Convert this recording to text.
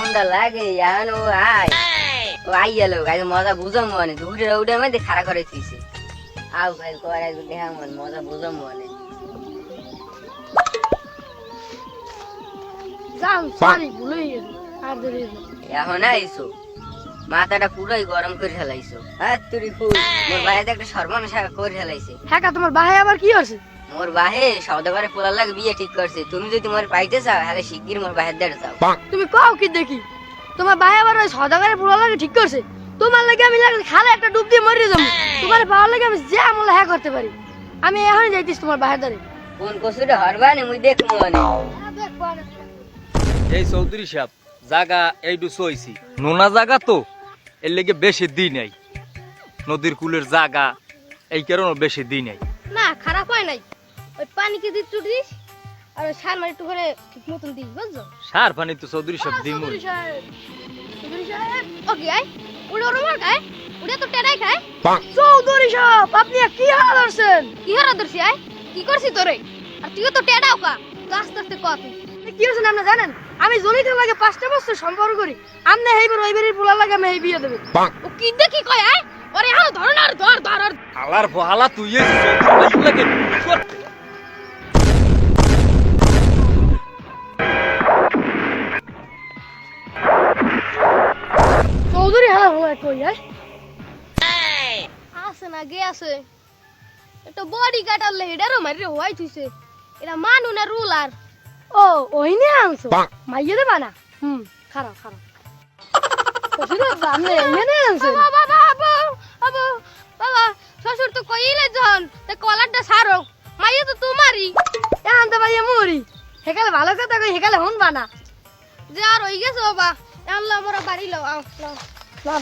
গরমটা লাগে এখন ও আয় ও আই গেল গাই মজা বুঝো মনে উঠে উঠে মধ্যে খাড়া করে তুইছে আও গাই করে দেখা মন মজা বুঝো মনে যাও সরি ভুলে গেছি আর দেরি এখন আইসো মাথাটা পুরাই গরম করে ফেলাইছো আর তুই ফুল মোর ভাইতে একটা সর্বনাশ করে ফেলাইছে হ্যাঁ তোমার ভাই আবার কি হচ্ছে মোর বাহে সওদাগরে পোলার লাগে বিয়ে ঠিক করছে তুমি যদি মোর পাইতে চাও তাহলে শিগগির মোর বাহের দেড় যাও তুমি কও কি দেখি তোমার ভাই আবার ওই সদাগরে পুরো লাগে ঠিক করছে তোমার লাগে আমি লাগলে খালে একটা ডুব দিয়ে মরে যাবো তোমার পাওয়ার লাগে আমি যে আমল হ্যাঁ করতে পারি আমি এখনই যাইতিস তোমার বাহের দ্বারে কোন কসুরে হরবানি মুই দেখমু মানে এই চৌধুরী সাহেব জায়গা এইটু সইছি নোনা জায়গা তো এর লেগে বেশি দিন নাই নদীর কুলের জায়গা এই কারণে বেশি দিন নাই না খারাপ হয় নাই ওই পানি কি দিচ্ছু দিস আর ওই সার মারি একটু করে ঠিক মতন দিস বুঝছো সার পানি তো চৌধুরী সাহেব দিমু ওকে আই উড়ে ওর মার খায় উড়ে তো টেড়াই খায় চৌধুরী সাহেব আপনি কি হাল আছেন কি হাল ধরছি আই কি করছি তোরে আর তুইও তো টেড়াও কা তো আস্তে আস্তে কত কি হচ্ছে আপনি জানেন আমি জলিতে লাগে 5টা বছর সম্পর্ক করি আপনি এইবার ওইবারের পোলা লাগে আমি এই বিয়ে দেব ও কি দেখি কয় আই ওরে হাল ধর না ধর ধর হালার বহালা তুই এই চৌধুরী লাগে করতে চৌধুরী হাল হলো কই আই আছে না গে আছে এটা বডি কাটার লেডারও মারি হওয়াই থইছে এটা মানু না রুলার ও ওই নে আনছো মাইয়ে দেবা না খারাপ খারাপ কসিরা জানে এনে আনছো বাবা বাবা বাবা বাবা শ্বশুর তো কইলে যখন তে কলারটা সারো মাইয়ে তো তোমারই এখন তো মাইয়ে মরি হেকালে ভালো কথা কই হেকালে হুনবা না যে আর হই গেছে বাবা আল্লাহ মোরা বাড়ি লও আও লও